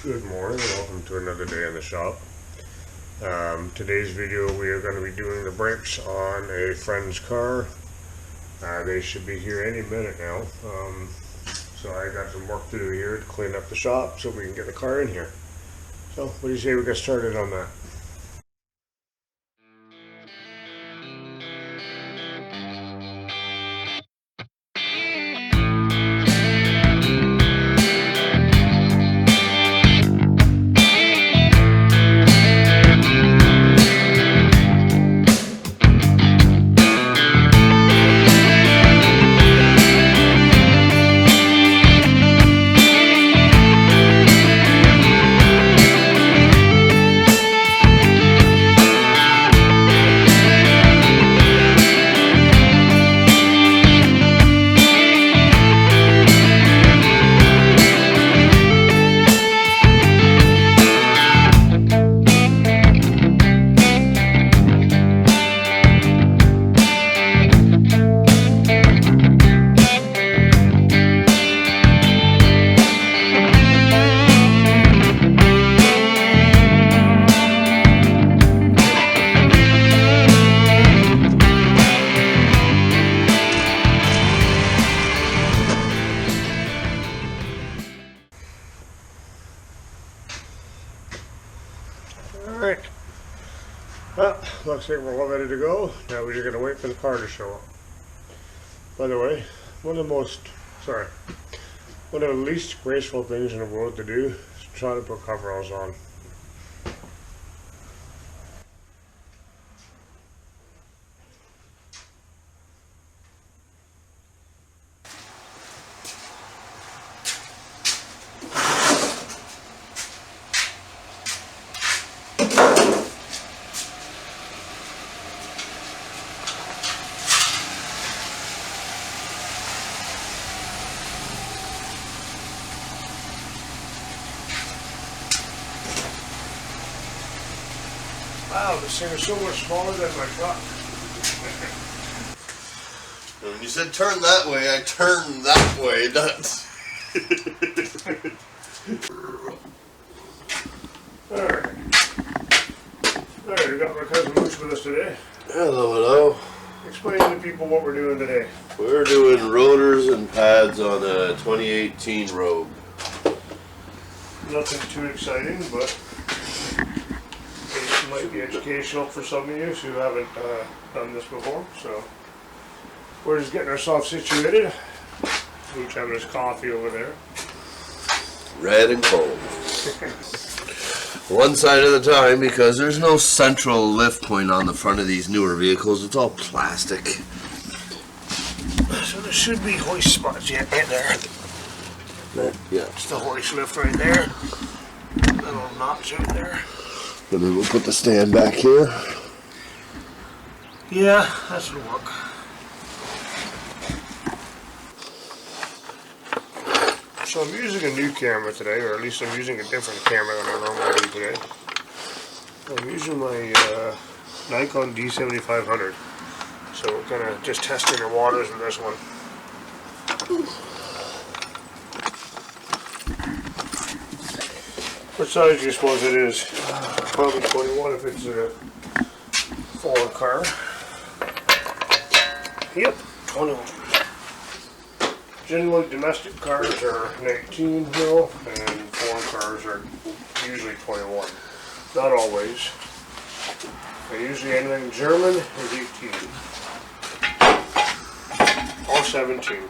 Good morning and welcome to another day in the shop. Today's video we are going to be doing the brakes on a friend's car. They should be here any minute now. So I got some work to do here to clean up the shop so we can get the car in here. So what do you say we get started on that? Alright, well, looks like we're all ready to go. Now we're just going to wait for the car to show up. By the way, one of the least graceful things in the world to do is try to put coveralls on. Wow, this thing is so much smaller than my truck. When you said turn that way, I turned that way. Alright. Alright, we got my cousin Mooch with us today. Hello, hello. Explain to the people what we're doing today. We're doing rotors and pads on a 2018 Rogue. Nothing too exciting, but it might be educational for some of you who haven't done this before. So we're just getting ourselves situated. Mooch having his coffee over there. Red and cold. One side at a time, because there's no central lift point on the front of these newer vehicles. It's all plastic. So there should be hoist spots yet right there. Yeah. It's the hoist lift right there. Little notch right there. And then we'll put the stand back here. Yeah, that should work. So I'm using a new camera today, or at least I'm using a different camera than I normally do today. I'm using my Nikon D7500. So we're kind of just testing the waters with this one. What size do you suppose it is? Probably 21 if it's a foreign car. Yep, 21. Generally domestic cars are 19 mil and foreign cars are usually 21. Not always. Usually anything German is 18. Or 17.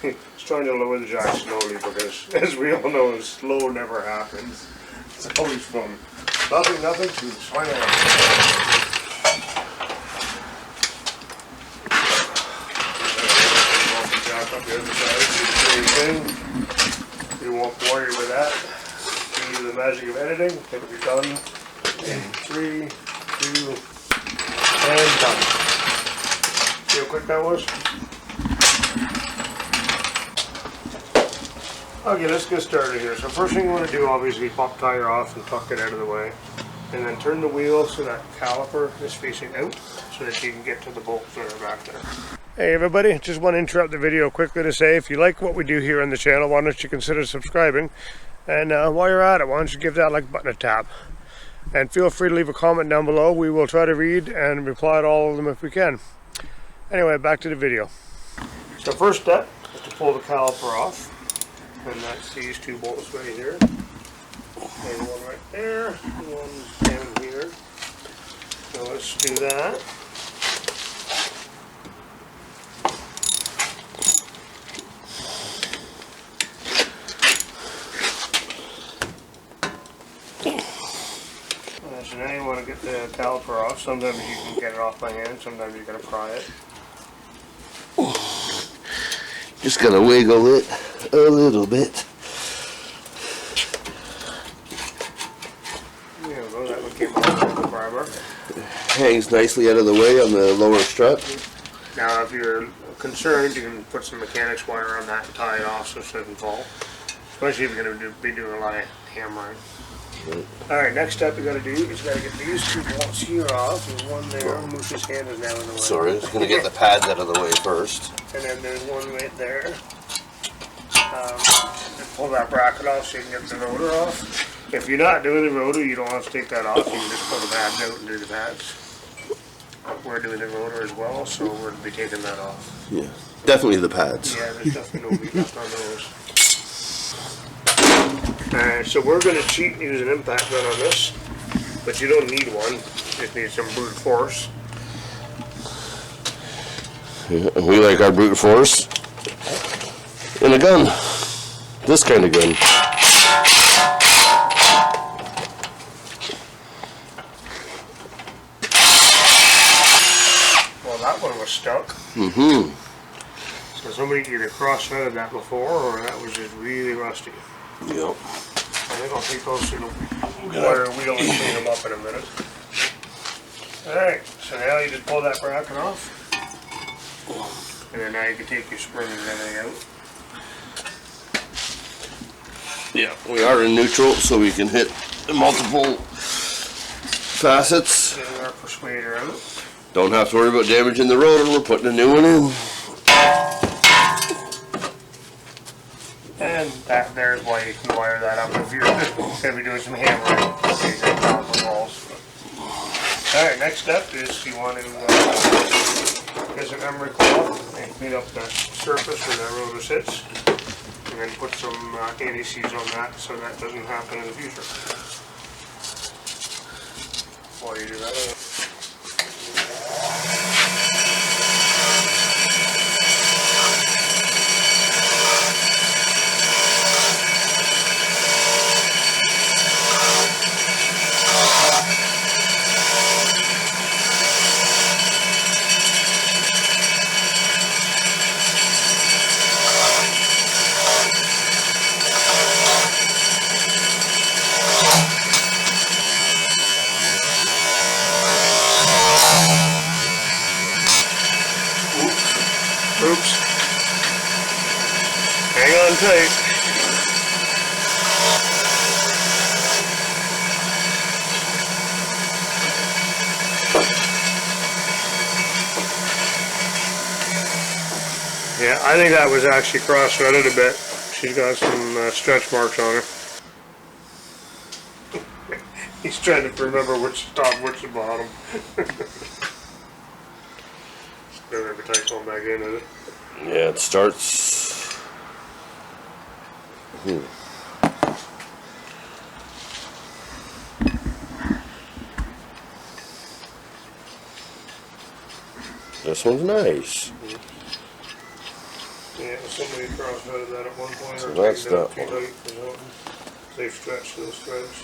It's trying to lower the jack slowly because, as we all know, slow never happens. It's always from nothing to swing on. Jack up the other side, same thing. You won't worry with that. You do the magic of editing. It'll be done in 3, 2, And done. See how quick that was? Okay, let's get started here. So first thing you want to do, obviously, pop tire off and tuck it out of the way. And then turn the wheel so that caliper is facing out so that you can get to the bolts that are back there. Hey everybody, just want to interrupt the video quickly to say if you like what we do here on the channel, why don't you consider subscribing? And while you're at it, why don't you give that like button a tap? And feel free to leave a comment down below. We will try to read and reply to all of them if we can. Anyway, back to the video. So first step is to pull the caliper off. And that's these two bolts right here. And one right there, one down here. So let's do that. So now you want to get the caliper off. Sometimes you can get it off by hand, sometimes you gotta pry it. Just gotta wiggle it a little bit. There we go, that one came off with the barber. Hangs nicely out of the way on the lower strut. Now if you're concerned, you can put some mechanics wire on that and tie it off so it doesn't fall. Especially if you're going to be doing a lot of hammering. Right. Alright, next step you got to do is you got to get these two bolts here off. There's one there. Mooch's hand is now in the way. Sorry, I was going to get the pads out of the way first. And then there's one right there. And pull that bracket off so you can get the rotor off. If you're not doing the rotor, you don't have to take that off. You can just pull the pads out and do the pads. We're doing the rotor as well, so we're going to be taking that off. Yeah, definitely the pads. Yeah, there's definitely no meat left on those. So we're going to cheat and use an impact gun on this, but you don't need one. You just need some brute force. Yeah, we like our brute force in a gun. This kind of gun. Well, that one was stuck. Mm-hmm. So somebody either cross-threaded that before, or that was just really rusty. Yep. I think I'll take those to the wire wheel and clean them up in a minute. Alright, so now you just pull that bracket off. And then now you can take your spring and everything out. Yeah, we are in neutral, so we can hit multiple facets. Getting our persuader out. Don't have to worry about damaging the rotor, we're putting a new one in. And that there's why you can wire that up if you're going to be doing some hammering. Alright, next step is you want to get some emery cloth and clean up that surface where that rotor sits. And then put some anti-seize on that so that doesn't happen in the future. While you do that. Oops. Hang on tight. Yeah, I think that was actually cross-threaded a bit. She's got some stretch marks on her. He's trying to remember which is top, which is bottom. Don't ever tight going back in, is it? Yeah, it starts. This one's nice. Yeah, somebody cross-threaded that at one point. So or that's tightened it that up too one. tight or something. They've stretched those threads.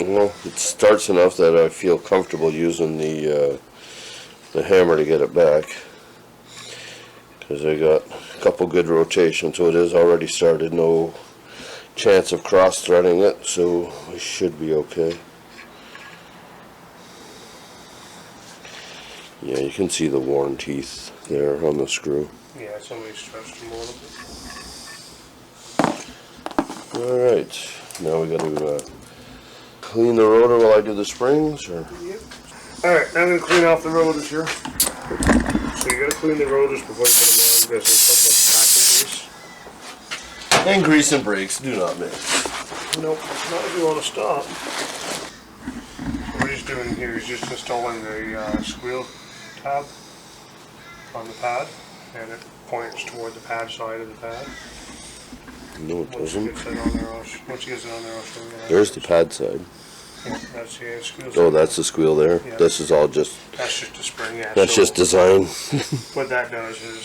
Well, it starts enough that I feel comfortable using the hammer to get it back. Because I got a couple good rotations, so it is already started. No chance of cross-threading it, so we should be okay. Yeah, you can see the worn teeth there on the screw. Yeah, somebody stretched them a little bit. Alright, now we gotta clean the rotor while I do the springs, or? Yep. Alright, now I'm going to clean off the rotors here. So you got to clean the rotors before you put them on because there's so much packing grease. And grease and brakes do not mix. Nope, not if you want to stop. What he's doing here is just installing the squeal tab on the pad, and it points toward the pad side of the pad. No, it doesn't. Once you get it on there, I'll show you. There's the pad side. Yeah, that's the squeal. Oh, that's the squeal there. Yeah. This is all just. That's just a spring. Yeah. That's so just design. what that does is,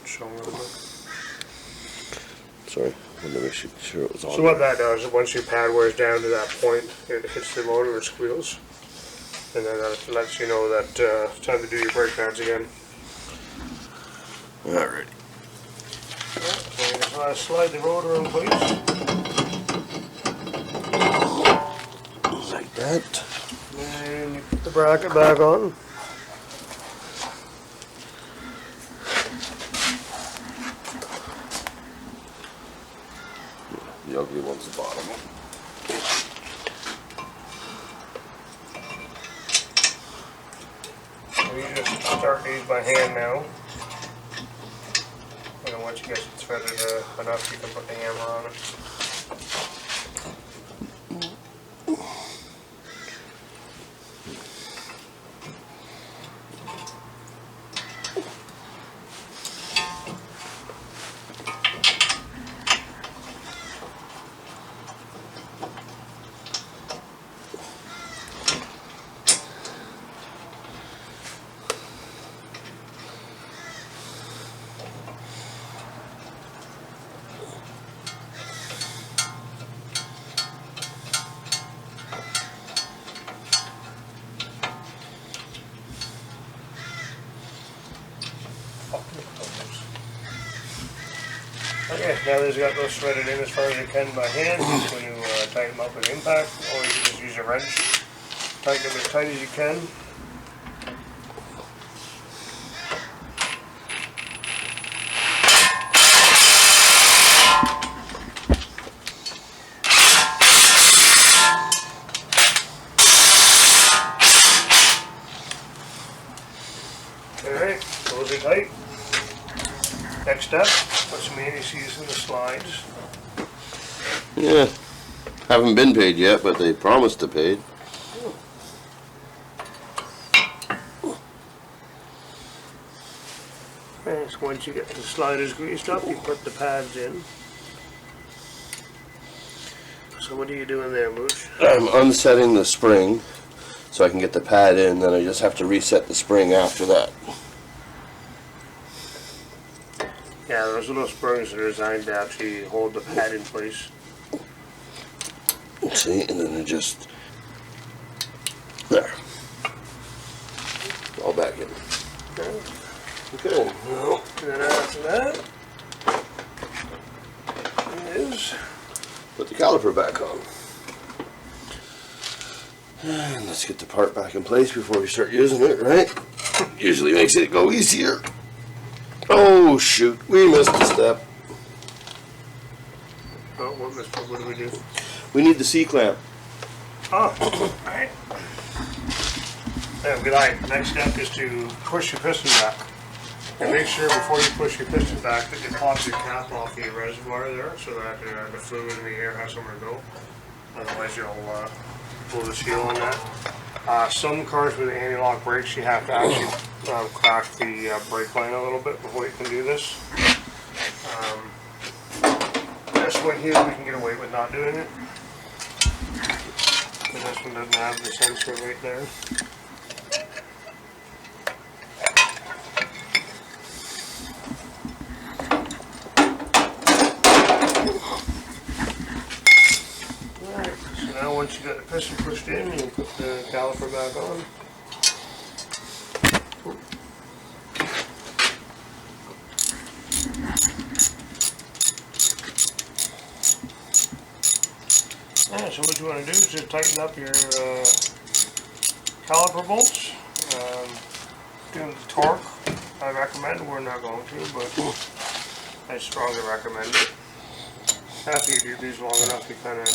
show a little bit. Sorry, I wanted to make sure it was on. So what that does is once your pad wears down to that point, it hits the motor and squeals, and then that lets you know that it's time to do your brake pads again. Alright. So slide the rotor in place. Like that. And you put the bracket back on. The ugly one's the bottom. So you just start these by hand now. And then once you get it threaded enough, you can put the hammer on it. Okay, now that he's got those threaded in as far as you can by hand, when you tighten them up with impact, or you can just use a wrench. Tighten them as tight as you can. Alright, those are tight. Next step, put some anti-seize in the slides. Yeah. Haven't been paid yet, but they promised to pay. And so once you get the sliders greased up, you put the pads in. So what are you doing there, Mooch? I'm unsetting the spring so I can get the pad in, then I just have to reset the spring after that. Yeah, those little springs are designed to actually hold the pad in place. See, and then it just, there, all back in. Okay. And then after that is Put the caliper back on. And let's get the part back in place before we start using it, right? Usually makes it go easier. Oh shoot, we missed a step. oh, what do we do? We need the C-clamp. Oh, alright. Yeah, we like, next step is to push your piston back. And make sure before you push your piston back that you pop your cap off your reservoir there so that the fluid in the air has somewhere to go. Otherwise you'll blow the seal on that. Some cars with anti-lock brakes you have to actually crack the brake line a little bit before you can do this. This one here we can get away with not doing it. Because this one doesn't have the sensor right there. Alright, so now once you got the piston pushed in, you can put the caliper back on. Alright, so what you want to do is just tighten up your caliper bolts. doing the torque, I recommend. We're not going to, but I strongly recommend it. After you do these long enough, you kind of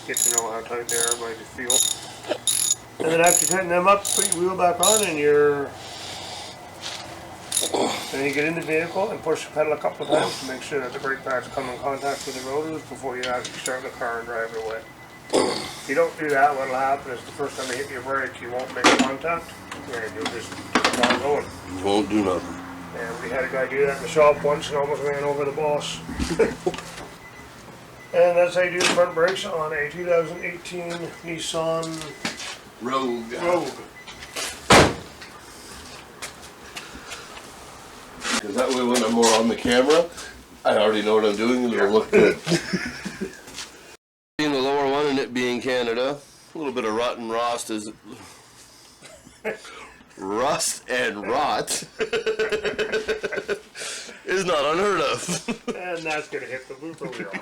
get to know how tight they are by the feel. And then after you tighten them up, put your wheel back on, and then you get in the vehicle and push the pedal a couple of times to make sure that the brake pads come in contact with the rotors before you actually start the car and drive it away. If you don't do that, what'll happen is the first time you hit your brake, you won't make contact, and you'll just keep on going. You won't do nothing. And we had a guy do that in the shop once and almost ran over the boss. And that's how you do the front brakes on a 2018 Nissan Rogue. Because that way when I'm more on the camera, I already know what I'm doing and it'll look good. Being the lower one and it being Canada, a little bit of rut and rust is... Rust and rot is not unheard of. And that's going to hit the blooper reel.